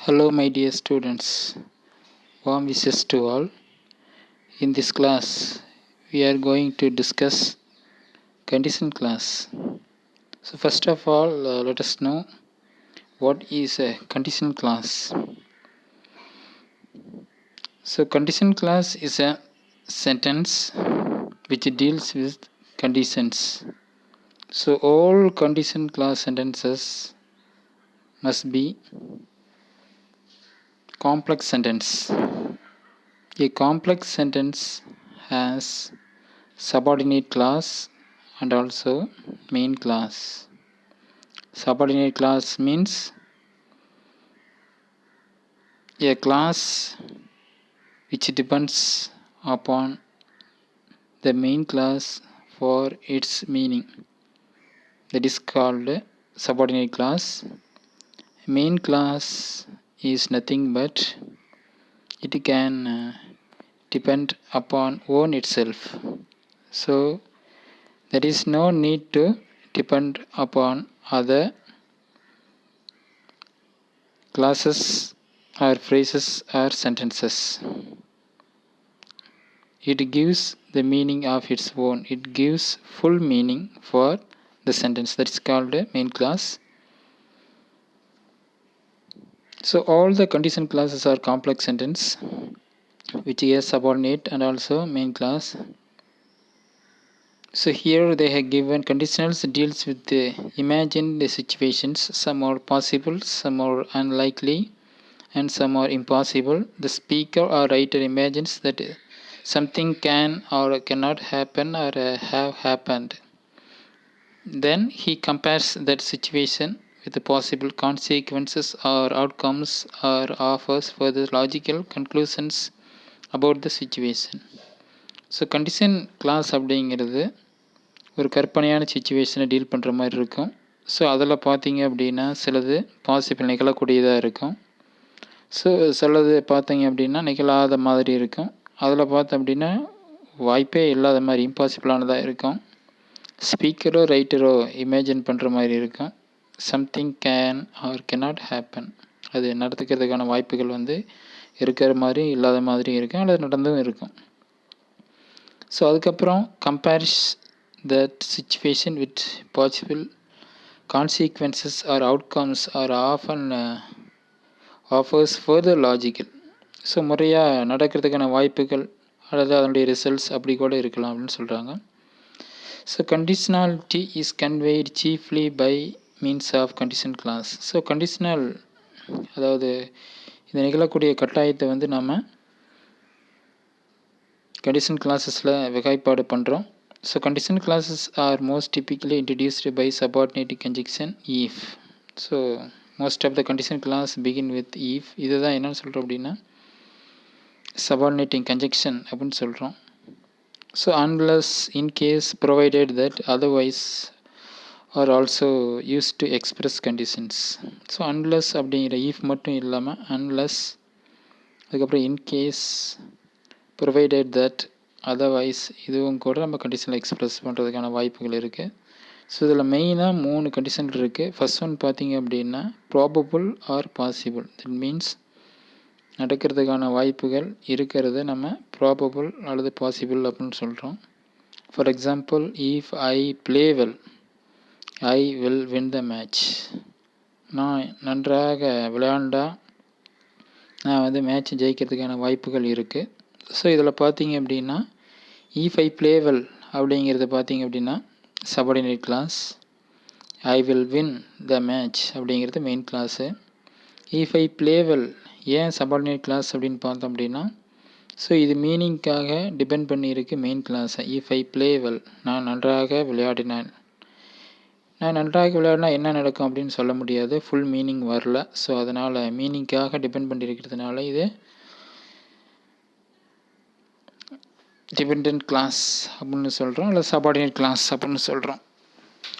Hello, my dear students. Warm wishes to all. In this class, we are going to discuss condition class. So, first of all, let us know what is a condition class. So, condition class is a sentence which deals with conditions. So, all condition class sentences must be complex sentence. A complex sentence has subordinate clause and also main clause. Subordinate clause means a clause which depends upon the main clause for its meaning. That is called subordinate clause. Main clause is nothing but it can depend upon own itself. So there is no need to depend upon other clauses or phrases or sentences. It gives the meaning of its own. It gives full meaning for the sentence. That is called a main clause. So all the condition clauses are complex sentence which is subordinate and also main clause. So here they have given conditionals deals with the imagined situations. Some are possible, some are unlikely, and some are impossible. The speaker or writer imagines that something can or cannot happen or have happened. Then he compares that situation with the possible consequences or outcomes or offers further logical conclusions about the situation. So condition clause அப்படிங்கிறது ஒரு கற்பனையான சுச்சுவேஷனை deal பண்ணுற மாதிரி இருக்கும். So அதில் பார்த்தீங்க அப்படின்னா சிலது பாசிபிள் நிகழக்கூடியதாக இருக்கும். ஸோ சிலது பார்த்தீங்க அப்படின்னா நிகழாத மாதிரி இருக்கும். அதில் பார்த்தோம் அப்படின்னா வாய்ப்பே இல்லாத மாதிரி இம்பாசிபிளானதாக இருக்கும். ஸ்பீக்கரோ ரைட்டரோ இமேஜின் பண்ணுற மாதிரி இருக்கும். Something can R cannot happen, அது நடத்துக்கிறதுக்கான வாய்ப்புகள் இருக்கிற மாதிரி இல்லாத மாதிரி இருக்கும், அல்லது நடந்தும் இருக்கும். ஸோ அதுக்கப்புறம் compares that situation with possible consequences or outcomes or often offers further logical. So முறையாக நடக்கிறதுக்கான வாய்ப்புகள் அல்லது அதனுடைய ரிசல்ட்ஸ் அப்படி கூட இருக்கலாம் அப்படின்னு சொல்கிறாங்க. So conditionality is conveyed chiefly by means of condition clause. So conditional அதாவது இது நிகழக்கூடிய கட்டாயத்தை நம்ம கண்டிஷன் கிளாஸஸில் வகைப்பாடு பண்ணுறோம். So condition clauses are most typically introduced by subordinate conjunction if. So most of the condition clause begin with if. இது தான் என்னென்னு சொல்கிறோம் அப்படின்னா சபார்டினேட்டிங் கன்ஜெக்ஷன் அப்படின்னு சொல்கிறோம். So unless in case provided that otherwise are also use to express conditions. So unless அப்படிங்கிற if மட்டும் இல்லாமல் அன்லஸ், அதுக்கப்புறம் இன்கேஸ், ப்ரொவைடட் தட், அதர்வைஸ் இதுவும் கூட நம்ம கண்டிஷனில் எக்ஸ்பிரஸ் பண்ணுறதுக்கான வாய்ப்புகள் இருக்குது. ஸோ இதில் மெயினாக 3 கண்டிஷன் இருக்குது. ஃபர்ஸ்ட் ஒன் பார்த்திங்க அப்படின்னா probable or possible. That means நடக்கிறதுக்கான வாய்ப்புகள் இருக்கிறத நம்ம ப்ராபபிள் அல்லது பாசிபிள் அப்படின்னு சொல்கிறோம். For example, if I play well I will win the match. நான் நன்றாக விளையாண்டா நான் மேட்ச் ஜெயிக்கிறதுக்கான வாய்ப்புகள் இருக்குது. ஸோ இதில் பார்த்தீங்க அப்படின்னா இஃப் ஐ ப்ளே வெல் அப்படிங்கிறது பார்த்தீங்க அப்படின்னா subordinate clause. I will win the match அப்படிங்கிறது main clause. If I play well ஏன் சபார்டினேட் கிளாஸ் அப்படின்னு பார்த்தோம் அப்படின்னா ஸோ இது மீனிங்காக டிபெண்ட் பண்ணியிருக்கு மெயின் கிளாஸை. இஃப் ஐ ப்ளே வெல் நான் நன்றாக விளையாடினேன். நான் நன்றாக விளையாடினா என்ன நடக்கும் அப்படின்னு சொல்ல முடியாது, ஃபுல் மீனிங் வரல. ஸோ அதனால் மீனிங்காக டிபெண்ட் பண்ணியிருக்கிறதுனால இது டிபெண்ட் கிளாஸ் அப்படின்னு சொல்கிறோம், இல்லை சபார்டினேட் கிளாஸ் அப்படின்னு சொல்கிறோம்.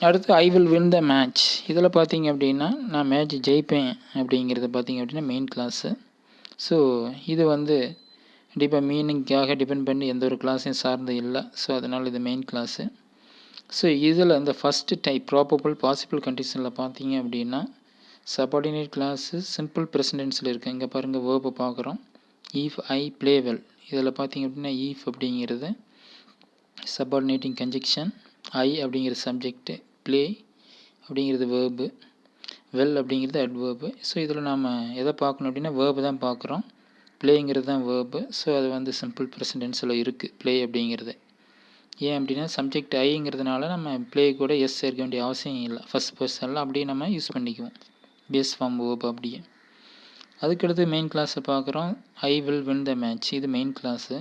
அடுத்து ஐ வில் வின் த மேட்ச். இதில் பார்த்தீங்க அப்படின்னா நான் மேட்ச் ஜெயிப்பேன் அப்படிங்கிறது பார்த்தீங்க அப்படின்னா மெயின் கிளாஸு. ஸோ இது கண்டிப்பாக மீனிங்காக டிபெண்ட் பண்ணி எந்த ஒரு கிளாஸையும் சார்ந்து இல்லை. ஸோ அதனால் இது மெயின் கிளாஸு. ஸோ இதில் இந்த ஃபஸ்ட்டு டைப் ப்ராபபிள் பாசிபிள் கண்டிஷனில் பார்த்தீங்க அப்படின்னா சபார்டினேட் கிளாஸு சிம்பிள் ப்ரெசன்ட் டென்ஸில் இருக்குது. இங்கே பாருங்கள் வேர்பை பார்க்குறோம். ஈஃப் ஐ ப்ளே வெல், இதில் பார்த்திங்க அப்படின்னா ஈஃப் அப்படிங்கிறது சபார்டினேட்டிங் கன்ஜெக்ஷன், ஐ அப்படிங்கிறது சப்ஜெக்ட்டு, ப்ளே அப்படிங்கிறது வேர்பு, வெல் அப்படிங்கிறது அட்வேர்பு. ஸோ இதில் நாம் எதை பார்க்கணும் அப்படின்னா வேர்பு தான் பார்க்குறோம். ப்ளேங்கிறது தான் வேர்பு. ஸோ அது வந்து சிம்பிள் ப்ரெசன்ட் டென்ஸில் இருக்குது ப்ளே அப்படிங்கிறது. ஏன் அப்படின்னா சப்ஜெக்ட் ஐங்கிறதுனால நம்ம ப்ளே கூட எஸ் சேர்க்க வேண்டிய அவசியம் இல்லை. ஃபஸ்ட் பர்சனில் அப்படியே நம்ம யூஸ் பண்ணிக்குவோம் பேஸ் ஃபார்ம் வேர்பு அப்படியே. அதுக்கடுத்து மெயின் கிளாஸை பார்க்குறோம். I will win the match, இது மெயின் கிளாஸு.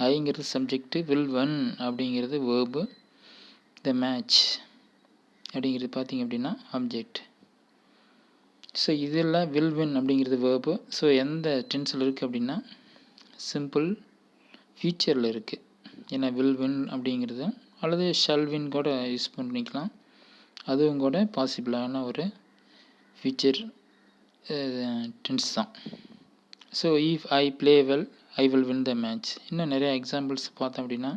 ஐங்கிறது சப்ஜெக்ட்டு, வில் வின் அப்படிங்கிறது வேர்பு, த மேட்ச் அப்படிங்கிறது பார்த்திங்க அப்படின்னா ஆப்ஜெக்ட். ஸோ இதில் வில் வின் அப்படிங்கிறது வேர்பு. ஸோ எந்த டென்ஸில் இருக்குது அப்படின்னா சிம்பிள் ஃபியூச்சரில் இருக்குது. ஏன்னா வில் வின் அப்படிங்கிறது அல்லது ஷல் வின் கூட யூஸ் பண்ணிக்கலாம், அதுவும் கூட பாசிபிளான ஒரு ஃபியூச்சர் டென்ஸ் தான். So if I play well I will win the match. இன்னும் நிறைய எக்ஸாம்பிள்ஸ் பார்த்தோம் அப்படின்னா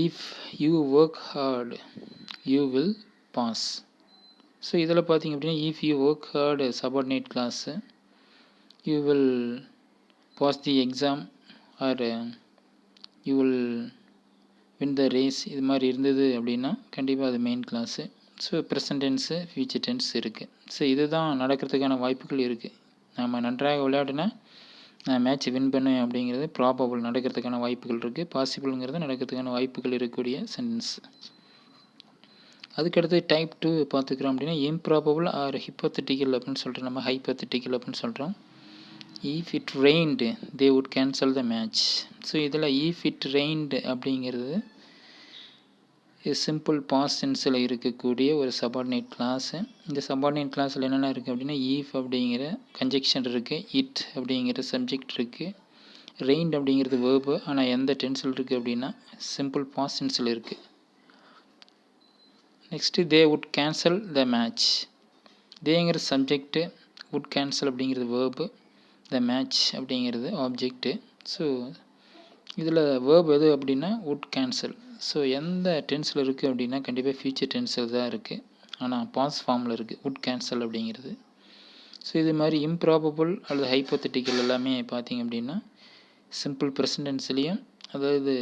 if you work hard you will pass. So இதில் பார்த்திங்க அப்படின்னா if you work hard subordinate clause, you will pass the exam or you will win the race, இது மாதிரி இருந்தது அப்படின்னா கண்டிப்பாக அது main clause. So present tense future tense இருக்குது. ஸோ இதுதான் நடக்கிறதுக்கான வாய்ப்புகள் இருக்குது. நம்ம நன்றாக விளையாடினா நான் மேட்ச் வின் பண்ணுவேன் அப்படிங்கிறது ப்ராபபிள், நடக்கிறதுக்கான வாய்ப்புகள் இருக்குது. பாசிபிள்ங்கிறது நடக்கிறதுக்கான வாய்ப்புகள் இருக்கக்கூடிய சென்டென்ஸ். அதுக்கடுத்து டைப் 2 பார்த்துக்கிறோம் அப்படின்னா இம்ப்ராபபிள் ஆர் ஹிப்போத்தட்டிக்கல் அப்படின்னு சொல்கிறோம். நம்ம ஹைப்போத்தட்டிக்கல் அப்படின்னு சொல்கிறோம். if it rained they would cancel the match. So இதில் if it rained அப்படிங்கிறது சிம்பிள் பாஸ்ட் டென்ஸில் இருக்கக்கூடிய ஒரு சபார்டினேட் கிளாஸு. இந்த சபார்டினேட் கிளாஸில் என்னென்ன இருக்குது அப்படின்னா if அப்படிங்கிற கன்ஜெக்ஷன் இருக்குது, it அப்படிங்கிற சப்ஜெக்ட் இருக்குது, ரெயின்ட் அப்படிங்கிறது வேர்பு. ஆனால் எந்த டென்ஸில் இருக்குது அப்படின்னா சிம்பிள் பாஸ்ட் டென்ஸில் இருக்குது. Next they would cancel the match, தேங்கிற சப்ஜெக்ட்டு, would cancel அப்படிங்கிறது வேர்பு, த மேட்ச் அப்படிங்கிறது ஆப்ஜெக்ட்டு. ஸோ இதில் வேர்ப் எது அப்படின்னா would cancel. ஸோ எந்த டென்ஸில் இருக்குது அப்படின்னா கண்டிப்பாக ஃபியூச்சர் டென்ஸில் தான் இருக்குது, ஆனால் பாஸ் ஃபார்மில் இருக்குது would cancel அப்படிங்கிறது. ஸோ இது மாதிரி இம்ப்ராபபிள் அல்லது ஹைப்போத்தட்டிக்கல் எல்லாமே பார்த்திங்க அப்படின்னா சிம்பிள் ப்ரெசன்ட் டென்ஸ்லேயும் அதாவது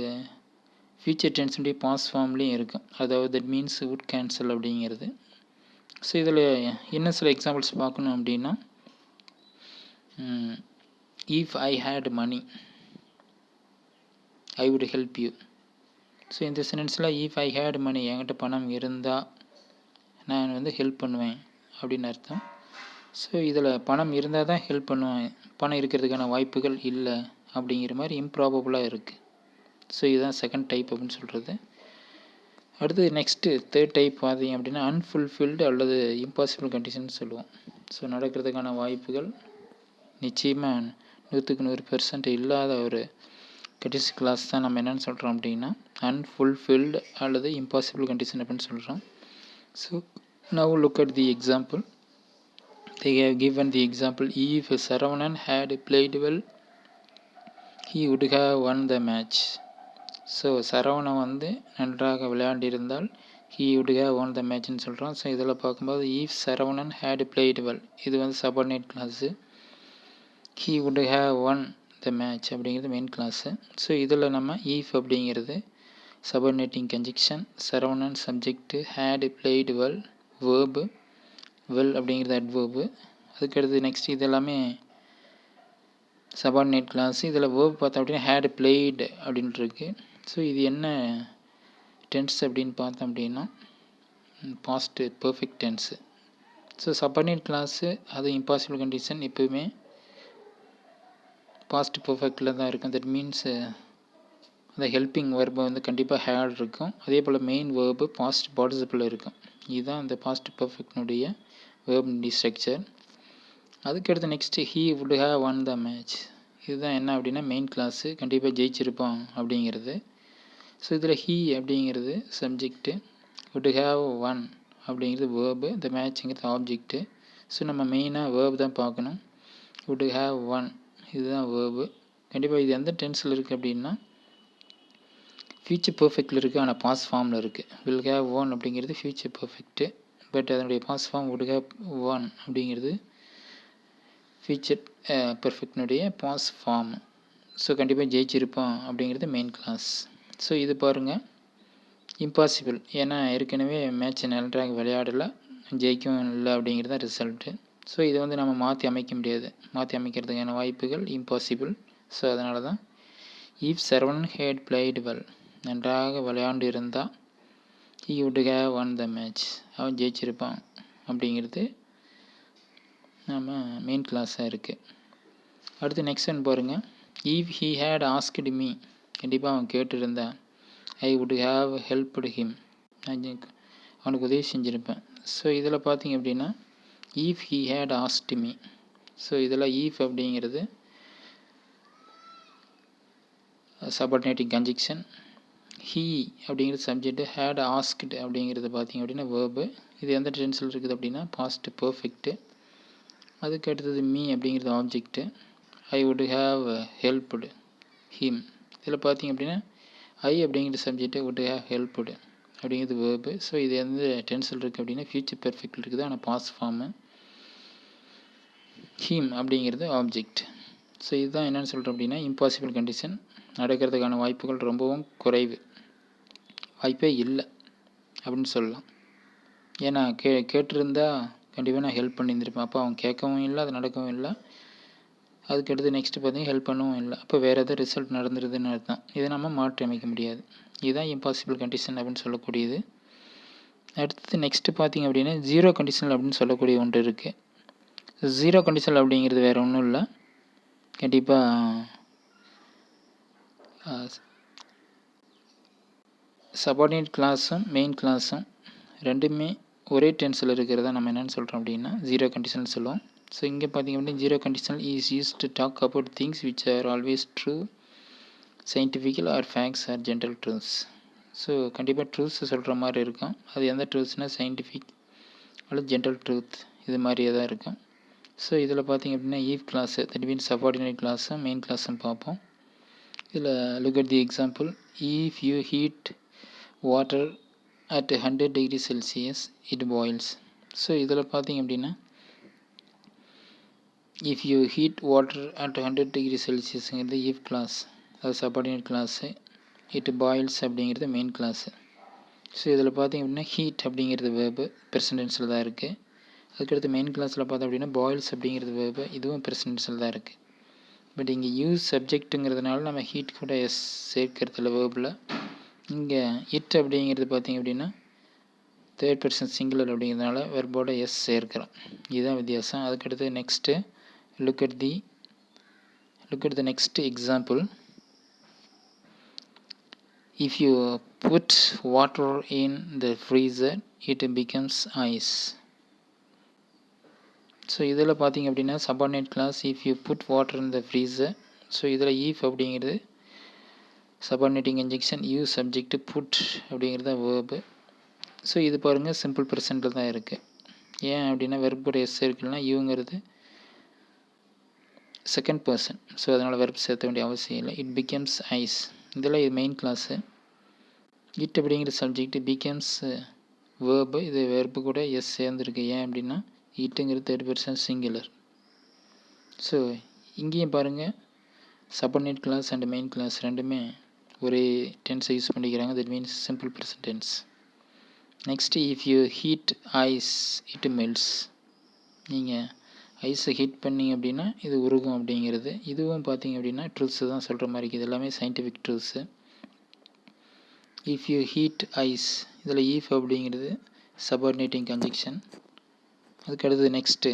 ஃபியூச்சர் டென்ஸுடைய பாஸ் ஃபார்ம்லேயும் இருக்கும். அதாவது தட் மீன்ஸ் would cancel அப்படிங்கிறது. ஸோ இதில் இன்னும் சில எக்ஸாம்பிள்ஸ் பார்க்கணும் அப்படின்னா if I had money I would help you. So இந்த சென்டென்ஸில் if I had money என்கிட்ட பணம் இருந்தால் நான் வந்து ஹெல்ப் பண்ணுவேன் அப்படின்னு அர்த்தம். ஸோ இதில் பணம் இருந்தால் தான் ஹெல்ப் பண்ணுவேன், பணம் இருக்கிறதுக்கான வாய்ப்புகள் இல்லை அப்படிங்கிற மாதிரி இம்ப்ராபபிளாக இருக்குது. ஸோ இதுதான் செகண்ட் டைப் அப்படின்னு சொல்கிறது. அடுத்து நெக்ஸ்ட்டு தேர்ட் டைப் பார்த்தீங்க அப்படின்னா அன்ஃபுல்ஃபில்டு அல்லது இம்பாசிபிள் கண்டிஷன் சொல்லுவோம். ஸோ நடக்கிறதுக்கான வாய்ப்புகள் நிச்சயமாக 100% இல்லாத ஒரு கண்டிஷன் கிளாஸ் தான் நம்ம என்னென்னு சொல்கிறோம் அப்படின்னா அன்ஃபுல்ஃபில்டு அல்லது இம்பாசிபிள் கண்டிஷன் அப்படின்னு சொல்கிறோம். So now look at the example. They have given the example, if Saravanan had played well he would have won the match. So Saravanan வந்து நன்றாக விளையாண்டிருந்தால் he would have won the match ன்னு சொல்கிறோம். So இதில் பார்க்கும்போது if Saravanan had played well இது வந்து subordinate class, he would have won the match அப்படிங்கிறது main clause. So இதில் நம்ம if அப்படிங்கிறது subordinating conjunction, Saravanan subject, had played well verb, well அப்படிங்கிறது அட்வேர்பு. அதுக்கடுத்து நெக்ஸ்ட் இது எல்லாமே சபார்டினேட் கிளாஸ். இதில் வேர்ப் பார்த்தோம் அப்படின்னா had played அப்படின்ட்டு இருக்கு. ஸோ இது என்ன டென்ஸ் அப்படின்னு பார்த்தோம் அப்படின்னா past perfect tense. So subordinate clause அது இம்பாசிபிள் கண்டிஷன் எப்போவுமே பாஸ்ட் பர்ஃபெக்டில் தான் இருக்கும். தட் மீன்ஸ் அந்த ஹெல்பிங் வேர்பு வந்து கண்டிப்பாக ஹேட் இருக்கும். அதே போல் மெயின் வேர்பு பாஸ்ட் பார்ட்டிசிபிள் இருக்கும். இதுதான் அந்த பாஸ்ட் பர்ஃபெக்டினுடைய வேர்புடைய ஸ்ட்ரக்சர். அதுக்கடுத்து next he would have won the match. இதுதான் என்ன அப்படின்னா மெயின் கிளாஸு, கண்டிப்பாக ஜெயிச்சிருப்பான் அப்படிங்கிறது. ஸோ இதில் he அப்படிங்கிறது சப்ஜெக்ட்டு, would have won அப்படிங்கிறது வேர்பு, the matchங்கிறது ஆப்ஜெக்ட்டு. ஸோ நம்ம மெயினாக வேர்பு தான் பார்க்கணும். would have won இதுதான் வேர்பு. கண்டிப்பாக இது எந்த டென்ஸில் இருக்குது அப்படின்னா ஃபியூச்சர் பர்ஃபெக்டில் இருக்குது, ஆனால் பாஸ் ஃபார்மில் இருக்குது. will have won அப்படிங்கிறது ஃபியூச்சர் பர்ஃபெக்ட்டு, பட் அதனுடைய past form would have won அப்படிங்கிறது ஃபியூச்சர் பெர்ஃபெக்ட்னுடைய பாஸ்ட் ஃபார்ம். ஸோ கண்டிப்பாக ஜெயிச்சிருப்பான் அப்படிங்கிறது மெயின் கிளாஸ். ஸோ இது பாருங்கள் இம்பாசிபிள், ஏன்னா ஏற்கனவே மேட்ச் நன்றாக விளையாடலை, ஜெயிக்கவும் இல்லை அப்படிங்கிறது தான் ரிசல்ட்டு. ஸோ இதை வந்து நம்ம மாற்றி அமைக்க முடியாது, மாற்றி அமைக்கிறதுக்கான வாய்ப்புகள் இம்பாசிபிள். ஸோ அதனால தான் if Saravanan had played well, நன்றாக விளையாண்டு இருந்தால் he would have won the match, அவன் ஜெயிச்சிருப்பான் அப்படிங்கிறது நம்ம மெயின் கிளாஸாக இருக்குது. அடுத்து நெக்ஸ்ட் ஒன் பாருங்கள், if he had asked me, கண்டிப்பாக அவன் கேட்டிருந்தான் I would have helped him, அவனுக்கு உதவி செஞ்சுருப்பேன். ஸோ இதில் பார்த்தீங்க அப்படின்னா if he had asked me, so இதில் if அப்படிங்கிறது சபார்டினேட்டிங் கன்ஜெக்ஷன், he அப்படிங்கிறது சப்ஜெக்ட், had asked அப்படிங்கிறது பார்த்தீங்க அப்படின்னா வேர்பு. இது எந்த டென்ஸில் இருக்குது அப்படின்னா பாஸ்ட் பர்ஃபெக்ட்டு. அதுக்கு அடுத்தது மீ அப்படிங்கிறது object, I would have helped him. இதில் பார்த்தீங்க அப்படின்னா ஐ அப்படிங்கிற சப்ஜெக்ட், would have helped அப்படிங்கிறது வேர்பு. ஸோ இது எந்த டென்ஸில் இருக்குது அப்படின்னா ஃபியூச்சர் பெர்ஃபெக்ட் இருக்குது, ஆனால் பாஸ்ட் ஃபார்மு. ஹீம் அப்படிங்கிறது ஆப்ஜெக்ட். ஸோ இதுதான் என்னென்னு சொல்கிறோம் அப்படின்னா இம்பாசிபிள் கண்டிஷன், நடக்கிறதுக்கான வாய்ப்புகள் ரொம்பவும் குறைவு, வாய்ப்பே இல்லை அப்படின்னு சொல்லலாம். ஏன்னா கேட்டிருந்தா கண்டிப்பாக நான் ஹெல்ப் பண்ணியிருந்திருப்பேன். அப்போ அவன் கேட்கவும் இல்லை, அது நடக்கவும் இல்லை. அதுக்கடுத்து நெக்ஸ்ட்டு பார்த்தீங்கன்னா ஹெல்ப் பண்ணவும் இல்லை. அப்போ வேறு எதாவது ரிசல்ட் நடந்துருதுன்னு அர்த்தம். இதை நம்ம மாற்றி அமைக்க முடியாது. இதுதான் இம்பாசிபிள் கண்டிஷன் அப்படின்னு சொல்லக்கூடியது. அடுத்து நெக்ஸ்ட்டு பார்த்தீங்க அப்படின்னா ஜீரோ கண்டிஷனல் அப்படின்னு சொல்லக்கூடிய ஒன்று இருக்குது. ஜீரோ கண்டிஷனல் அப்படிங்கிறது வேறு ஒன்றும் இல்லை, கண்டிப்பாக சபார்டினேட் கிளாஸும் மெயின் கிளாஸும் ரெண்டுமே ஒரே டென்ஸில் இருக்கிறதா நம்ம என்னென்னு சொல்கிறோம் அப்படின்னா ஜீரோ கண்டிஷனல் சொல்லுவோம். ஸோ இங்கே பார்த்திங்க அப்படின்னா zero conditional is use to talk about things which are always true, scientifical or facts or general truths. So கண்டிப்பாக ட்ரூத்ஸ் சொல்கிற மாதிரி இருக்கும். அது எந்த ட்ரூத்ஸ்னால் சயின்டிஃபிக் அல்லது ஜென்ரல் ட்ரூத் இது மாதிரியே தான் இருக்கும். ஸோ இதில் பார்த்திங்க அப்படின்னா if clause, that means subordinate கிளாஸும் மெயின் கிளாஸும் பார்ப்போம். இதில் look at the example, if you heat water at 100 degrees Celsius it boils. So இதில் பார்த்தீங்க அப்படின்னா if you heat water at 100 degrees Celsiusங்கிறது if கிளாஸ், அது சபார்டினேட் கிளாஸு. it boils அப்படிங்கிறது மெயின் கிளாஸு. ஸோ இதில் பார்த்தீங்க அப்படின்னா ஹீட் அப்படிங்கிறது வேர்பு, ப்ரெசன்டென்ஸில் தான் இருக்குது. அதுக்கடுத்து மெயின் கிளாஸில் பார்த்தோம் அப்படின்னா பாயில்ஸ் அப்படிங்கிறது வேர்பு, இதுவும் ப்ரெசன்டென்ஸில் தான் இருக்குது. பட் இங்கே யூஸ் சப்ஜெக்ட்டுங்கிறதுனால நம்ம ஹீட் கூட எஸ் சேர்க்கறதில்ல வேர்பில். இங்கே இட் அப்படிங்கிறது பார்த்திங்க அப்படின்னா தேர்ட் பர்சன் சிங்குலர் அப்படிங்கிறதுனால வெர்போட எஸ் சேர்க்கிறோம். இதுதான் வித்தியாசம். அதுக்கடுத்து next look at the next example, if you put water in the freezer it becomes ice. So இதில் பார்த்திங்க அப்படின்னா subordinate clause if you put water in the freezer. So இதில் if அப்படிங்கிறது subordinating conjunction, you subject, put அப்படிங்கிறது தான் verb. So இது பாருங்கள் simple ப்ரெசென்ட்டில் தான் இருக்குது. ஏன் அப்படின்னா வெர்போட எஸ் இருக்குன்னா யூங்கிறது செகண்ட் பர்சன், ஸோ அதனால் வெர்ப் சேர்த்த வேண்டிய அவசியம் இல்லை. இட் பிகம்ஸ் ஐஸ், இதில் இது மெயின் கிளாஸு. இட் அப்படிங்கிற சப்ஜெக்ட், பிகம்ஸ் வேர்பு, இது வெர்பு கூட எஸ் சேர்ந்துருக்கு. ஏன் அப்படின்னா இட்டுங்கிறது தேர்ட் பர்சன் சிங்குலர். ஸோ இங்கேயும் பாருங்கள் subordinate clause and main clause ரெண்டுமே ஒரே டென்ஸை யூஸ் பண்ணிக்கிறாங்க, that means simple present tense. Next if you heat ice it melts. நீங்கள் ஐஸை ஹீட் பண்ணிங்க அப்படின்னா இது உருகும் அப்படிங்கிறது. இதுவும் பார்த்தீங்க அப்படின்னா ட்ரூத்ஸு தான் சொல்கிற மாதிரி இருக்குது, எல்லாமே scientific truths. If you heat ice, இதில் ஈஃப் அப்படிங்கிறது சபார்டினேட்டிங் கன்ஜெக்ஷன். அதுக்கு அடுத்தது நெக்ஸ்ட்டு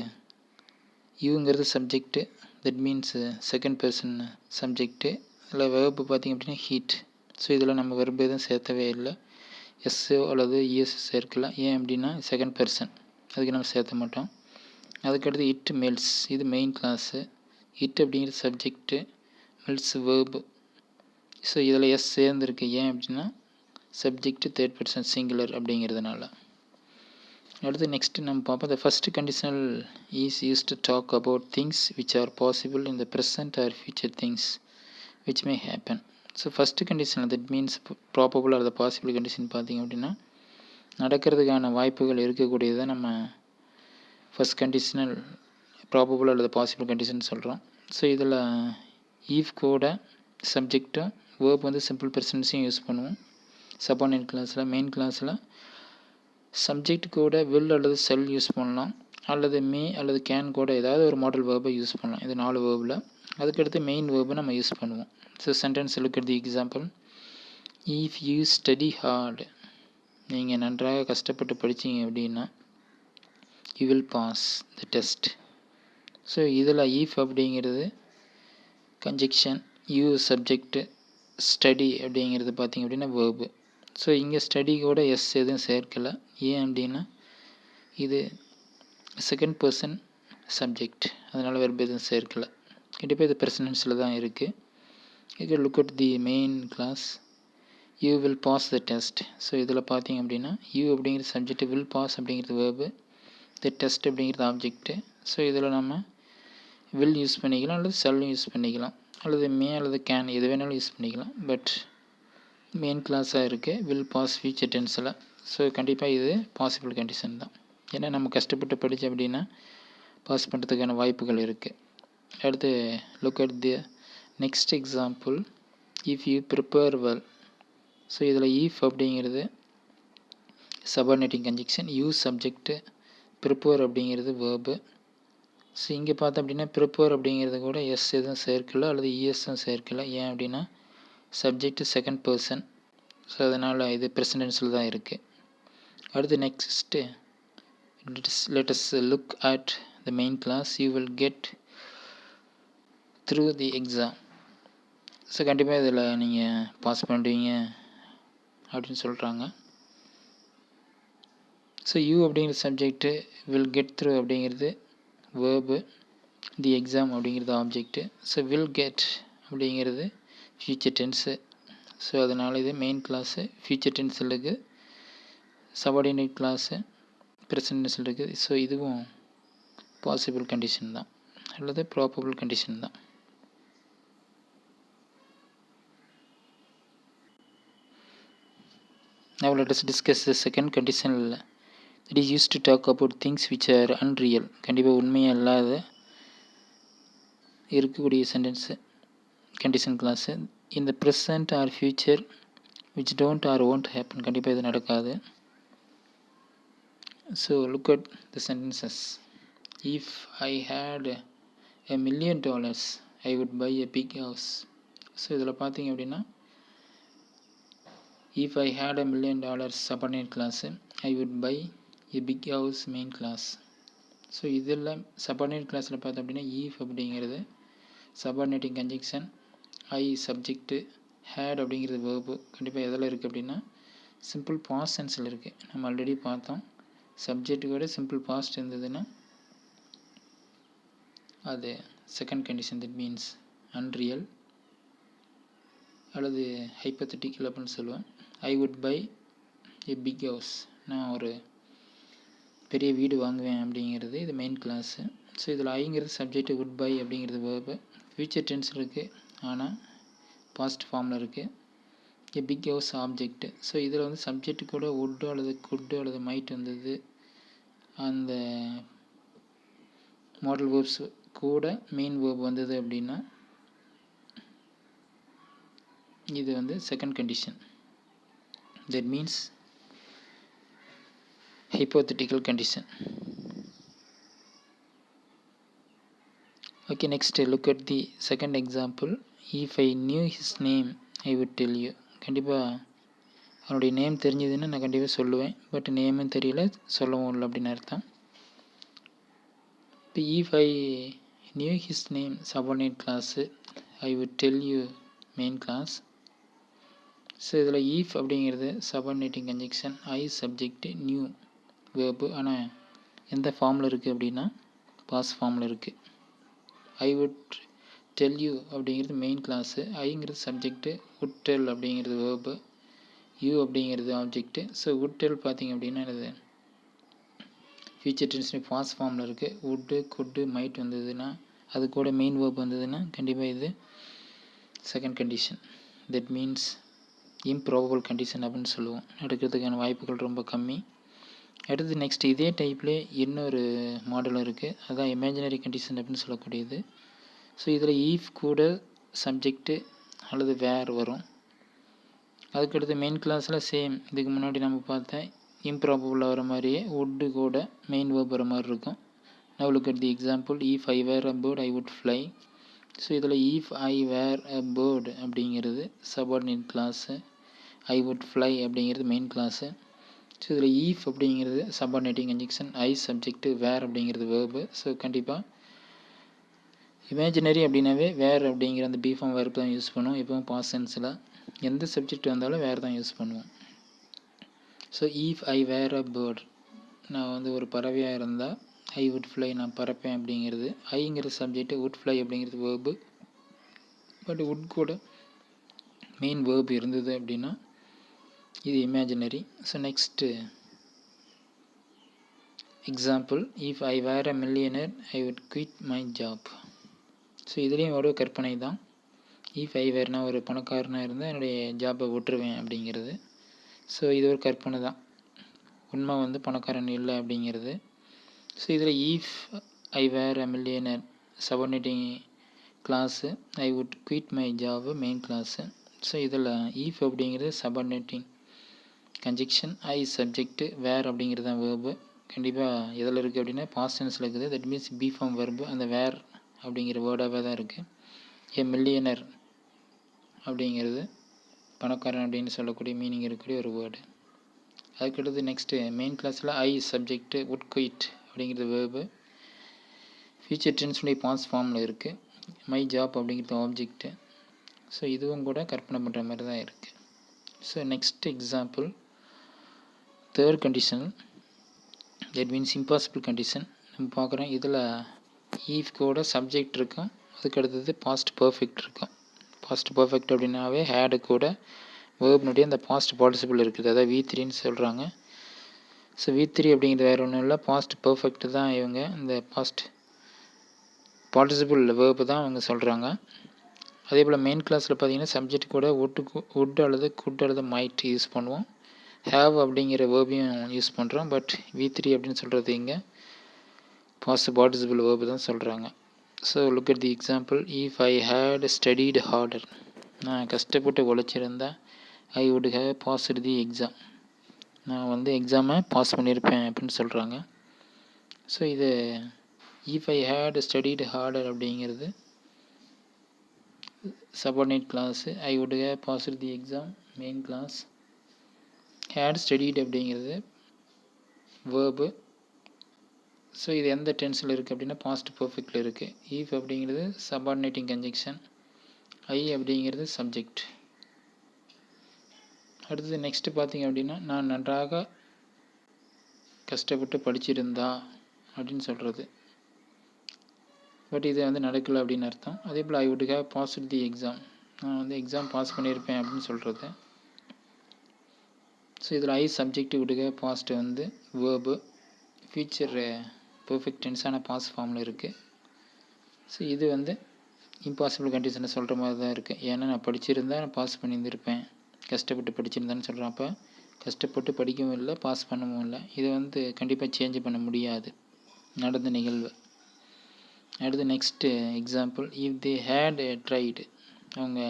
யூங்கிறது subject, that means second person subject. இதில் வெர்பு பார்த்திங்க அப்படின்னா ஹீட். ஸோ இதில் நம்ம வெர்பு எதுவும் சேர்த்தவே இல்லை, எஸ்ஸோ அல்லது இஎஸ் சேர்க்கலாம். ஏன் அப்படின்னா செகண்ட் பர்சன், அதுக்கு நம்ம சேர்த்த மாட்டோம். அதுக்கடுத்து இட் மெல்ஸ், இது மெயின் கிளாஸு. இட் அப்படிங்கிற சப்ஜெக்ட்டு, மெல்ஸ் வேர்பு. ஸோ இதில் எஸ் சேர்ந்துருக்கு. ஏன் அப்படின்னா சப்ஜெக்ட்டு தேர்ட் பர்சன் சிங்குலர் அப்படிங்கிறதுனால. அடுத்து நெக்ஸ்ட்டு நம்ம பார்ப்போம். The first conditional is use to talk about things which are possible in the present or future things which may happen. So first condition that means probable or the possible condition பார்த்திங்க அப்படின்னா நடக்கிறதுக்கான வாய்ப்புகள் இருக்கக்கூடியதை நம்ம first conditional probable அல்லது possible condition சொல்கிறோம். So இதில் if கூட சப்ஜெக்டும் வேர்ப் வந்து சிம்பிள் ப்ரெசன்ஸையும் யூஸ் பண்ணுவோம். சபார்டினேட் கிளாஸில் மெயின் கிளாஸில் சப்ஜெக்ட் கூட வில் அல்லது செல் யூஸ் பண்ணலாம், அல்லது மே அல்லது கேன் கூட ஏதாவது ஒரு மாடல் வேர்பை யூஸ் பண்ணலாம். இது 4 வேர்பில். அதுக்கடுத்து மெயின் வேர்பை நம்ம யூஸ் பண்ணுவோம். So sentence look at the example. If you study hard, நீங்கள் நன்றாக கஷ்டப்பட்டு படித்தீங்க அப்படின்னா you will pass the test. So இதில் ஈஃப் அப்படிங்கிறது கன்ஜெக்ஷன், யூ சப்ஜெக்டு, ஸ்டடி அப்படிங்கிறது பார்த்திங்க அப்படின்னா வேர்பு. ஸோ இங்கே ஸ்டடி கூட எஸ் எதுவும் சேர்க்கலை. ஏன் அப்படின்னா இது செகண்ட் பர்சன் சப்ஜெக்ட், அதனால் வெர்பு எதுவும் சேர்க்கலை. கண்டிப்பாக இது ப்ரெசன்டென்ஸில் தான் இருக்குது. இது look at the main clause. You will pass the test. So இதில் பார்த்திங்க அப்படின்னா யூ அப்படிங்கிறது சப்ஜெக்ட், வில் பாஸ் அப்படிங்கிறது வேர்பு, த டெஸ்ட் அப்படிங்கிறது ஆப்ஜெக்ட்டு. ஸோ இதில் நம்ம வில் யூஸ் பண்ணிக்கலாம், அல்லது செல்லும் யூஸ் பண்ணிக்கலாம், அல்லது மே அல்லது கேன் எது வேணாலும் யூஸ் பண்ணிக்கலாம். பட் மெயின் கிளாஸாக இருக்குது வில் பாஸ் ஃபியூச்சர் டென்ஸில். ஸோ கண்டிப்பாக இது பாசிபிள் கண்டிஷன் தான். ஏன்னா நம்ம கஷ்டப்பட்டு படித்தோம் அப்படின்னா பாஸ் பண்ணுறதுக்கான வாய்ப்புகள் இருக்குது. அடுத்து look at the next example. If you prepare well. So இதில் ஈஃப் அப்படிங்கிறது subordinating conjunction, you subject, prepare அப்படிங்கிறது வேர்பு. ஸோ இங்கே பார்த்தோம் அப்படின்னா ப்ரிப்பேர் அப்படிங்கிறது கூட எஸ் எதுவும் சேர்க்கலை, அல்லது இஎஸ்ஸும் சேர்க்கலை. ஏன் அப்படின்னா சப்ஜெக்ட் செகண்ட் பர்சன். ஸோ அதனால் இது ப்ரெசன்டென்ஸில் தான் இருக்குது. அடுத்து next let us look at the main class. You will get through the exam. So கண்டிப்பாக இதில் நீங்கள் பாஸ் பண்ணுவீங்க அப்படின்னு சொல்கிறாங்க. ஸோ யூ அப்படிங்கிற சப்ஜெக்ட்டு, வில் கெட் த்ரூ அப்படிங்கிறது வேர்பு, தி எக்ஸாம் அப்படிங்கிறது ஆப்ஜெக்ட்டு. ஸோ வில் கெட் அப்படிங்கிறது ஃபியூச்சர் டென்ஸு. ஸோ அதனால் இது மெயின் கிளாஸு ஃபியூச்சர் டென்ஸில் இருக்குது, சபார்டினேட் கிளாஸு ப்ரெசன்ட் டென்ஸில் இருக்குது. ஸோ இதுவும் பாசிபிள் கண்டிஷன் தான், அல்லது ப்ராபபிள் கண்டிஷன் தான். Now let us discuss the second condition that is used to talk about things which are unreal. கண்டிப்பாக உண்மையாக இல்லாத இருக்கக்கூடிய sentence condition class. in the present or future which don't or won't happen. கண்டிப்பாக இது நடக்காது. So look at the sentences. If I had $1,000,000 I would buy a big house. So இதில் பார்த்தீங்க அப்படின்னா if I had $1,000,000 subordinate class, I would buy a big house main class. So இதில் subordinate classல பார்த்தோம் அப்படின்னா if அப்படிங்கிறது subordinating conjunction, I subject, had அப்படிங்கிறது verb. கண்டிப்பாக எதில் இருக்குது அப்படின்னா சிம்பிள் பாஸ்ட் டென்ஸில் இருக்குது. நம்ம ஆல்ரெடி பார்த்தோம், சப்ஜெக்ட்டுக்கூட சிம்பிள் பாஸ்ட் இருந்ததுன்னா அது second condition, that means unreal அல்லது ஹைப்போதெட்டிக்கல் அப்படின்னு சொல்லுவேன். I would buy a big house, நான் ஒரு பெரிய வீடு வாங்குவேன் அப்படிங்கிறது இது மெயின் கிளாஸு. ஸோ இதில் ஐங்கிறது சப்ஜெக்ட், வுட் பை அப்படிங்கிறது வேர்பு, ஃபியூச்சர் டென்ஸ் இருக்குது ஆனால் பாஸ்ட் ஃபார்மில் இருக்குது. ஏ பிக் ஹவுஸ் ஆப்ஜெக்ட்டு. ஸோ இதில் வந்து சப்ஜெக்ட் கூட வுட்டு அல்லது குட்டு அல்லது மைட் வந்தது. அந்த மாடல் வேர்ப்ஸ் கூட மெயின் வேர்ப் வந்தது அப்படின்னா இது வந்து second condition, that means hypothetical condition. Okay, next look at the second example. If I knew his name I would tell you. கண்டிப்பாக அவனுடைய நேம் தெரிஞ்சதுன்னா நான் கண்டிப்பாக சொல்லுவேன், பட் நேமும் தெரியல சொல்லவும் இல்லை அப்படின்னு அர்த்தம். இப்போ if I knew his name subordinate class, I would tell you main class. So இதில் ஈஃப் அப்படிங்கிறது subordinating conjunction, I subject, new verb. ஆனால் எந்த ஃபார்மில் இருக்குது அப்படின்னா பாஸ் ஃபார்மில் இருக்குது. ஐ வுட் டெல் யூ அப்படிங்கிறது மெயின் கிளாஸு, ஐங்கிறது சப்ஜெக்ட்டு, வுட் டெல் அப்படிங்கிறது வேர்பு, யூ அப்படிங்கிறது ஆப்ஜெக்ட்டு. ஸோ வுட் டெல் பார்த்திங்க அப்படின்னா இது ஃபியூச்சர் டென்ஸ் பாஸ் ஃபார்மில் இருக்குது. வுட்டு குட்டு மைட் வந்ததுன்னா அது கூட மெயின் வேர்ப் வந்ததுன்னா கண்டிப்பாக இது second condition, that means improbable condition அப்படின்னு சொல்லுவோம். நடக்கிறதுக்கான வாய்ப்புகள் ரொம்ப கம்மி. அடுத்து நெக்ஸ்ட் இதே டைப்லேயே இன்னொரு மாடலும் இருக்குது, அதுதான் இமேஜினரி கண்டிஷன் அப்படின்னு சொல்லக்கூடியது. ஸோ இதில் ஈஃப் கூட சப்ஜெக்ட்டு அல்லது வேர் வரும். அதுக்கடுத்து மெயின் கிளாஸில் சேம் இதுக்கு முன்னாடி நம்ம பார்த்தேன் இம்ப்ராபபிளாக வர மாதிரியே வுட்டு கூட மெயின் வேர்ப் வர மாதிரி இருக்கும். Now look at the example, if I were a bird I would fly. So இதில் if I were a bird அப்படிங்கிறது subordinate clause, I would fly அப்படிங்கிறது மெயின் கிளாஸு. ஸோ இதில் ஈஃப் அப்படிங்கிறது subordinating conjunction, I subject, were அப்படிங்கிறது verb. So கண்டிப்பாக imaginary அப்படின்னாவே were அப்படிங்கிற அந்த பி ஃபார்ம் வேர்ப் தான் யூஸ் பண்ணுவோம். எப்பவும் பாஸ்ட் டென்ஸில் எந்த சப்ஜெக்ட் வந்தாலும் வேர் தான் யூஸ் பண்ணுவோம். So if I were a bird, நான் வந்து ஒரு பறவையாக இருந்தால் ஐ வுட் ஃப்ளை, நான் பறப்பேன் அப்படிங்கிறது ஐங்கிறது சப்ஜெக்ட், வுட் ஃப்ளை அப்படிங்கிறது வேர்பு. பட் வுட் கூட மெயின் வேர்ப் இருந்தது அப்படின்னா இது imaginary. So next example, if I were a millionaire I would quit my job. So இதுலேயும் ஒரு கற்பனை தான். இஃப் ஐ வேர்னா ஒரு பணக்காரனாக இருந்தால் என்னுடைய ஜாப்பை விட்டுருவேன் அப்படிங்கிறது. ஸோ இது ஒரு கற்பனை தான், உண்மை வந்து பணக்காரன் இல்லை அப்படிங்கிறது. ஸோ இதில் if I were a millionaire subordinating clause, I would quit my job main clause. So இதில் இஃப் அப்படிங்கிறது subordinating conjunction, I subject, were அப்படிங்கிறது தான் வேர்பு. கண்டிப்பாக எதில் இருக்குது அப்படின்னா பாஸ்ட் டென்ஸில் இருக்குது. That means be form verb அந்த வேர் அப்படிங்கிற வேர்டாகவே தான் இருக்குது. ஏ மில்லியனர் அப்படிங்கிறது பணக்காரன் அப்படின்னு சொல்லக்கூடிய மீனிங் இருக்கக்கூடிய ஒரு வேர்டு. அதுக்கடுத்து நெக்ஸ்ட்டு மெயின் கிளாஸில் ஐ சப்ஜெக்ட்டு, வுட் குயிட் அப்படிங்கிறது வேர்பு. ஃபியூச்சர் டென்ஸுடைய பாஸ் ஃபார்மில் இருக்குது. மை ஜாப் அப்படிங்கிறது ஆப்ஜெக்ட்டு. ஸோ இதுவும் கூட கற்பனை பண்ணுற மாதிரி தான் இருக்குது. So next example, third condition, that means impossible condition நம்ம பார்க்குறோம். இதில் ஈஃப் கூட சப்ஜெக்ட் இருக்கும், அதுக்கு அடுத்தது பாஸ்ட் பர்ஃபெக்ட் இருக்கும். பாஸ்ட் பர்ஃபெக்ட் அப்படின்னாவே ஹேடு கூட வேர்ப்னுடைய அந்த பாஸ்ட் பார்ட்டிசிபிள் இருக்குது, அதாவது V3ன்னு சொல்கிறாங்க. ஸோ V3 அப்படிங்கிறது வேறு ஒன்றும் இல்லை, பாஸ்ட் பர்ஃபெக்ட் தான் இவங்க இந்த பாஸ்ட் பார்ட்டிசிபிள் வேர்பு தான் அவங்க சொல்கிறாங்க. அதே போல் மெயின் கிளாஸில் பார்த்தீங்கன்னா சப்ஜெக்ட் கூட வுட் அல்லது குட் அல்லது மைட் யூஸ் பண்ணுவோம். ஹேவ் அப்படிங்கிற வேர்பையும் யூஸ் பண்ணுறோம். பட் V3 அப்படின்னு சொல்கிறது இங்கே பாஸ்ட் பார்ட்டிசிபிள் வேர்பு தான் சொல்கிறாங்க. So look at the example, if I had studied harder, நான் கஷ்டப்பட்டு உழைச்சிருந்தேன், I would have passed the exam, நான் வந்து எக்ஸாமை பாஸ் பண்ணியிருப்பேன் அப்படின்னு சொல்கிறாங்க. ஸோ இது if I had studied harder அப்படிங்கிறது subordinate clause, I would have passed the exam main clause, had studied அப்படிங்கிறது வேர்பு. ஸோ இது எந்த டென்ஸில் இருக்குது அப்படின்னா பாஸ்ட் பர்ஃபெக்டில் இருக்குது. ஈஃப் அப்படிங்கிறது சபார்டினேட்டிங் கன்ஜெக்ஷன், ஐ அப்படிங்கிறது சப்ஜெக்ட். அடுத்தது நெக்ஸ்ட்டு பார்த்திங்க அப்படின்னா நான் நன்றாக கஷ்டப்பட்டு படிச்சிருந்தா அப்படின்னு சொல்கிறது. பட் இது வந்து நடக்கலை அப்படின்னு அர்த்தம். அதே போல் I would have passed the exam, நான் வந்து எக்ஸாம் பாஸ் பண்ணியிருப்பேன் அப்படின்னு சொல்கிறது. ஸோ இதில் I subject, would have passed வந்து வேர்பு, ஃபியூச்சர் பர்ஃபெக்ட் டென்ஸான பாஸ் ஃபார்மில் இருக்குது. ஸோ இது வந்து இம்பாசிபிள் கண்டிஷனை சொல்கிற மாதிரி தான் இருக்குது. ஏன்னா நான் படிச்சிருந்தேன், நான் பாஸ் பண்ணியிருந்திருப்பேன், கஷ்டப்பட்டு படிச்சிருந்தேன்னு சொல்கிறேன். அப்போ கஷ்டப்பட்டு படிக்கவும் இல்லை, பாஸ் பண்ணவும் இல்லை. இதை வந்து கண்டிப்பாக சேஞ்ச் பண்ண முடியாது நடந்த நிகழ்வு. அடுத்து next example, if they had tried, அவங்க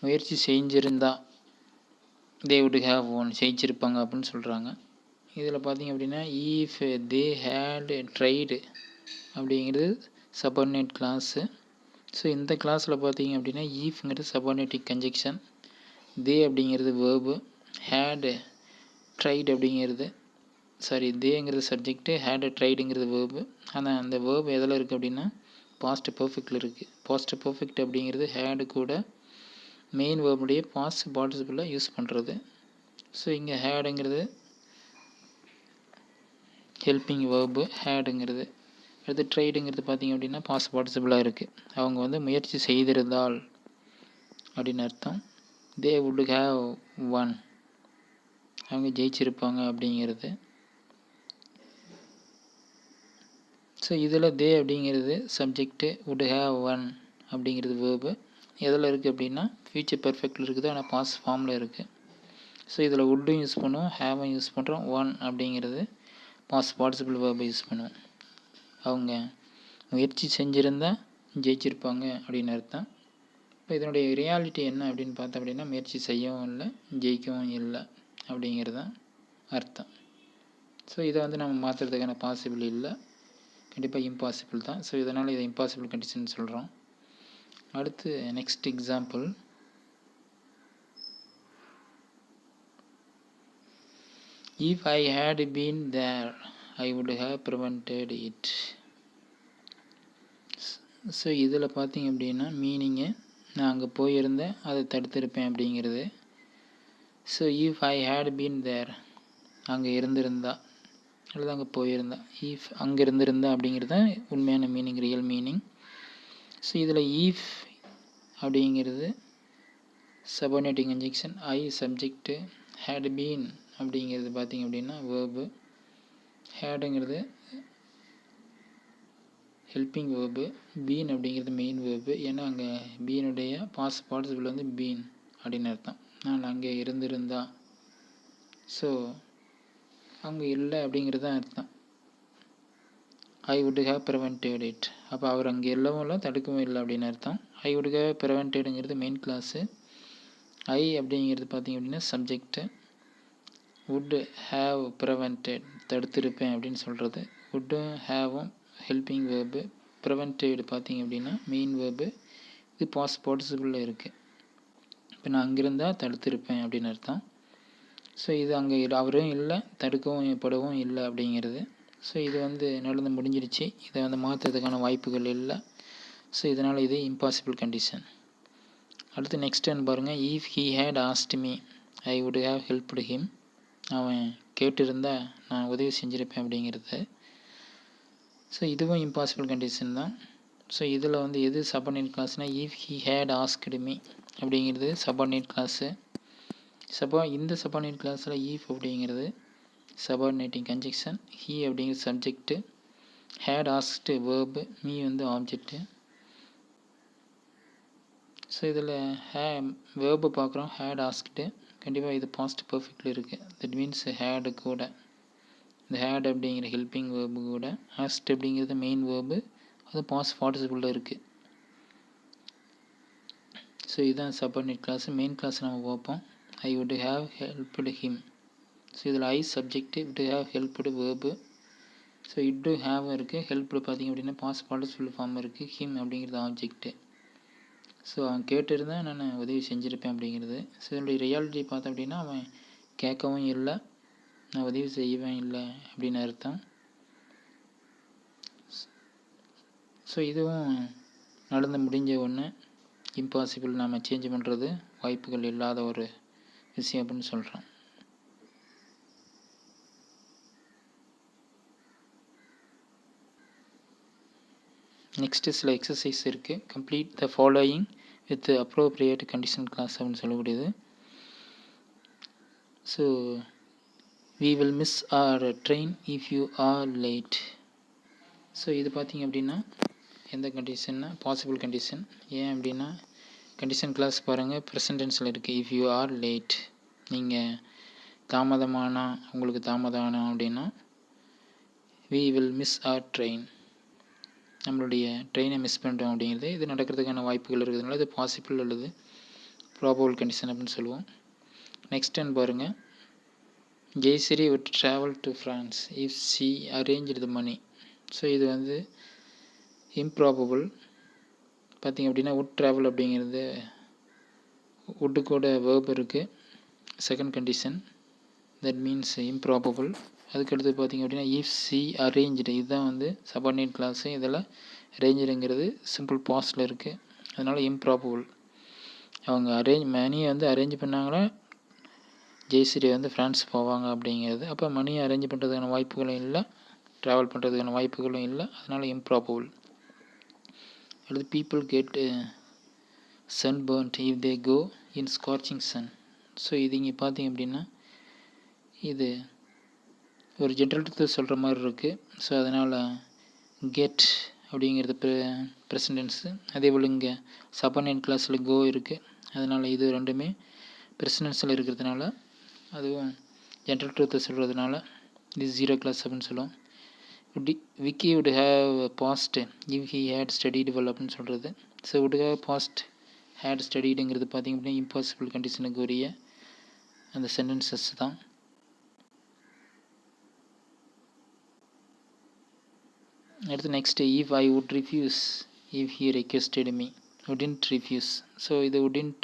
முயற்சி செஞ்சுருந்தா தே வுட் ஹேவ் ஒன், ஜெயிச்சிருப்பாங்க அப்படின்னு சொல்கிறாங்க. இதில் பார்த்திங்க அப்படின்னா இஃப் தே ஹேட் ட்ரைடு அப்படிங்கிறது சபார்டினேட் கிளாஸு. ஸோ இந்த கிளாஸில் பார்த்திங்க அப்படின்னா ஈஃப்ங்கிறது சபார்டினேட்டிங் கன்ஜெக்ஷன், தே அப்படிங்கிறது வேர்பு, ஹேடு ட்ரைடு அப்படிங்கிறது தேங்கிறது சப்ஜெக்ட்டு, ஹேடு ட்ரைடுங்கிறது வேர்பு. ஆனால் அந்த வேர்பு எதில் இருக்குது அப்படின்னா பாஸ்ட் பர்ஃபெக்டில் இருக்குது. பாஸ்ட் பர்ஃபெக்ட் அப்படிங்கிறது ஹேடு கூட மெயின் வேர்புடைய பாஸ்ட் பார்ட்டிசிபிளாக யூஸ் பண்ணுறது. ஸோ இங்கே ஹேடுங்கிறது ஹெல்பிங் வேர்பு, ஹேடுங்கிறது. அடுத்து ட்ரைடுங்கிறது பார்த்திங்க அப்படின்னா பாஸ்ட் பார்ட்டிசிபிளாக இருக்குது. அவங்க வந்து முயற்சி செய்திருந்தால் அப்படின்னு அர்த்தம். தே வுட் ஹேவ் ஒன், அவங்க ஜெயிச்சிருப்பாங்க அப்படிங்கிறது. ஸோ இதில் தே அப்படிங்கிறது சப்ஜெக்ட்டு, வுட் ஹேவ் ஒன் அப்படிங்கிறது வேர்பு. எதில் இருக்குது அப்படின்னா ஃபியூச்சர் பர்ஃபெக்டில் இருக்குது, ஆனால் பாஸ் ஃபார்மில் இருக்குது. ஸோ இதில் வுட்டும் யூஸ் பண்ணுவோம், ஹேவும் யூஸ் பண்ணுறோம். ஒன் அப்படிங்கிறது பாஸ்ட் பார்ட்டிசிபிள் வேர்பை யூஸ் பண்ணுவோம். அவங்க முயற்சி செஞ்சுருந்தால் ஜெயிச்சிருப்பாங்க அப்படின்னு அர்த்தம். இப்போ இதனுடைய ரியாலிட்டி என்ன அப்படின்னு பார்த்தோம் அப்படின்னா, முயற்சி செய்யவும் இல்லை, ஜெயிக்கவும் இல்லை அப்படிங்கிறது தான் அர்த்தம். ஸோ இதை வந்து நம்ம மாற்றுறதுக்கான பாசிபிள் இல்லை, கண்டிப்பாக இம்பாசிபிள் தான். ஸோ இதனால் இதை இம்பாசிபிள் கண்டிஷன் சொல்கிறோம். அடுத்து next example. If I had been there, I would have prevented it. So இதில் பார்த்தீங்க அப்படின்னா மீனிங்கு, நான் அங்கே போயிருந்தேன், அதை தடுத்திருப்பேன் அப்படிங்கிறது. So if I had been there, அங்கே இருந்திருந்தா அல்லது அங்கே போயிருந்தா, இஃப் அங்கே இருந்திருந்தா அப்படிங்கிறது தான் உண்மையான மீனிங், ரியல் மீனிங். ஸோ இதில் ஈஃப் அப்படிங்கிறது subordinating conjunction, I subject, had been அப்படிங்கிறது பார்த்திங்க அப்படின்னா வேர்பு, ஹேடுங்கிறது ஹெல்பிங் வேர்பு, பீன் அப்படிங்கிறது மெயின் வேர்பு. ஏன்னா அங்கே பீனுடைய பாஸ்ட் பார்ட்டிசிபிள் வந்து பீன் அப்படின்னு அர்த்தம். நான் அங்கே இருந்திருந்தா, ஸோ அங்கே இல்லை அப்படிங்கிறது தான் அர்த்தம். I would have prevented it, அப்போ அவர் அங்கே இல்லவும் இல்லை, தடுக்கவும் இல்லை அப்படின்னு அர்த்தம். ஐ வுட் ஹேவ் ப்ரிவென்டடுங்கிறது மெயின் கிளாஸு, ஐ அப்படிங்கிறது பார்த்திங்க அப்படின்னா சப்ஜெக்டு, வுட் ஹேவ் ப்ரிவென்டட் தடுத்திருப்பேன் அப்படின்னு சொல்கிறது. வுட்டும் ஹேவும் ஹெல்பிங் வேர்பு, ப்ரிவென்டட் பார்த்திங்க அப்படின்னா மெயின் வேர்பு, இது பாஸ்ட் பார்ட்டிசிபிளில் இருக்குது. இப்போ நான் அங்கிருந்தால் தடுத்திருப்பேன் அப்படின்னு அர்த்தம். ஸோ இது அங்கே அவரும் இல்லை, தடுக்கவும் படவும் இல்லை அப்படிங்கிறது. ஸோ இது வந்து நடந்து முடிஞ்சிடுச்சு, இதை வந்து மாற்றுறதுக்கான வாய்ப்புகள் இல்லை. ஸோ இதனால் இது இம்பாசிபிள் கண்டிஷன். அடுத்து நெக்ஸ்ட் என்ன பாருங்கள். If he had asked me I would have helped him, அவன் கேட்டிருந்தால் நான் உதவி செஞ்சுருப்பேன் அப்படிங்கிறது. ஸோ இதுவும் இம்பாசிபிள் கண்டிஷன் தான். ஸோ இதில் வந்து எது சபார்டினேட் கிளாஸ்னால், if he had asked me அப்படிங்கிறது சபார்டினேட் கிளாஸு. இந்த சபார்டினேட் கிளாஸில் ஈஃப் அப்படிங்கிறது சபார்டினேட்டிங் கன்ஜெக்ஷன், ஹீ அப்படிங்கிறது subject, had asked verb, me வந்து ஆப்ஜெக்டு. ஸோ இதில் வேர்பு பார்க்குறோம், ஹேட் ஆஸ்க்டு, கண்டிப்பாக இது பாஸ்ட் பர்ஃபெக்டில் இருக்குது. தட் மீன்ஸ் ஹேடு கூட, இந்த ஹேட் அப்படிங்கிற ஹெல்பிங் வேர்பு கூட ஆஸ்ட் அப்படிங்கிறது மெயின் வேர்பு, அது பாஸ்ட் பார்ட்டிசிபிளில் இருக்குது. ஸோ இதுதான் சபார்டினேட் கிளாஸ். மெயின் கிளாஸ் நம்ம பார்ப்போம். I would have helped him. So இதில் I subject, would have helped verb. So it have இருக்குது, ஹெல்ப்டு பார்த்திங்க அப்படின்னா பாஸ்ட் பார்ட்டிசிபிள் ஃபார்ம் இருக்குது, ஹிம் அப்படிங்கிறது ஆப்ஜெக்ட்டு. ஸோ அவன் கேட்டிருந்தான் நான் உதவி செஞ்சுருப்பேன் அப்படிங்கிறது. ஸோ இதனுடைய ரியாலிட்டி பார்த்தோம் அப்படின்னா அவன் கேட்கவும் இல்லை, நான் உதவி செய்வேன் இல்லை அப்படின்னு அர்த்தம். ஸோ இதுவும் நடந்து முடிஞ்ச ஒன்று, இம்பாசிபிள், நாம் சேஞ்ச் பண்ணுறது வாய்ப்புகள் இல்லாத ஒரு விஷயம் அப்படின்னு சொல்கிறோம். நெக்ஸ்ட்டு சில எக்ஸசைஸ் இருக்குது. Complete the following with appropriate condition clause அப்படின்னு சொல்லக்கூடியது. So we will miss our train if you are late. So இது பார்த்திங்க அப்படின்னா எந்த கண்டிஷன்னா பாசிபிள் கண்டிஷன். ஏன் அப்படின்னா கண்டிஷன் கிளாஸ் பாருங்கள், ப்ரெசன்ட் டென்ஸில் இருக்குது. இஃப் யூ ஆர் லேட், நீங்கள் தாமதமானா, உங்களுக்கு தாமதம் ஆனோம் அப்படின்னா we will miss our train, நம்மளுடைய ட்ரெயினை மிஸ் பண்ணுறோம் அப்படிங்கிறது. இது நடக்கிறதுக்கான வாய்ப்புகள் இருக்கிறதுனால இது பாசிபிள் அல்லது ப்ராபபிள் கண்டிஷன் அப்படின்னு சொல்லுவோம். நெக்ஸ்ட் என்ன பாருங்கள். Jayashree would travel to France if she arranged the money. So இது வந்து இம்ப்ராபபிள். பார்த்திங்க அப்படின்னா would travel அப்படிங்கிறது would கூட வேர்ப் இருக்குது, second condition, that means improbable. அதுக்கடுத்து பார்த்திங்க அப்படின்னா if she arranged, இதுதான் வந்து சபார்டினேட் கிளாஸு. இதில் அரேஞ்சுங்கிறது சிம்பிள் பாஸ்டில் இருக்குது, அதனால் இம்ப்ராபபிள். அவங்க மணியை வந்து அரேஞ்ச் பண்ணாங்களா, ஜெய்ஸ்ரீ வந்து ஃப்ரான்ஸ் போவாங்க அப்படிங்கிறது. அப்போ மணியை அரேஞ்ச் பண்ணுறதுக்கான வாய்ப்புகளும் இல்லை, ட்ராவல் பண்ணுறதுக்கான வாய்ப்புகளும் இல்லை, அதனால் இம்ப்ராபபிள். அடுத்து people get sunburnt if they go in scorching sun. So இது இங்கே பார்த்திங்க அப்படின்னா இது ஒரு ஜென்ரல் சொல்கிற மாதிரி இருக்குது. ஸோ அதனால் கெட் அப்படிங்கிறது ப்ரெசன்ட் டென்ஸு. அதே போல் இங்கே சபார்டினேட் கிளாஸில் கோ இருக்குது, அதனால் இது ரெண்டுமே ப்ரெசன்ட் டென்ஸில் இருக்கிறதுனால அதுவும் ஜென்ரல் ட்ரூத்தை சொல்கிறதுனால இது 0 கிளாஸ் அப்படின்னு சொல்லுவோம். Vicky would have passed if he had studied well அப்படின்னு சொல்கிறது. So would have passed had studiedங்கிறது பார்த்திங்க அப்படின்னா இம்பாசிபிள் கண்டிஷனுக்கு உரிய அந்த சென்டென்சஸ் தான். அடுத்து next if I would refuse if he requested me, wouldn't refuse. So இது wouldn't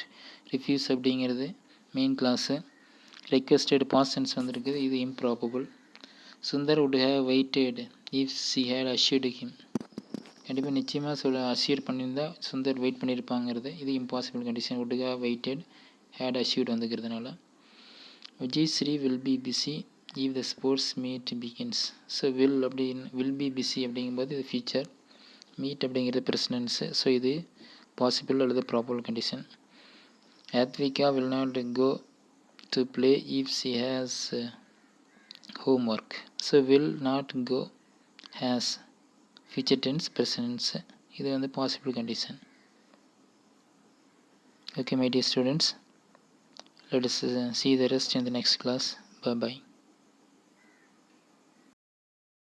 refuse அப்படிங்கிறது main class. requested past tense வந்திருக்குது, இது improbable. Sundar would have waited if she had assured him. கண்டிப்பாக நிச்சயமாக அஷ்யூர் பண்ணியிருந்தா சுந்தர் வெயிட் பண்ணியிருப்பாங்கிறது, இது impossible condition. would have waited had assured வந்துக்கிறதுனால. Vijay Shri will be busy if the sports meet begins. So will be busy அப்படிங்கும்போது இது ஃபியூச்சர், மீட் அப்படிங்கிறது present tense. So இது பாசிபிள் அல்லது probable condition. Advika will not go to play if she has homework. So will not go has future tense present. இது வந்து possible condition. Okay my dear students, let us see the rest in the next class. Bye bye.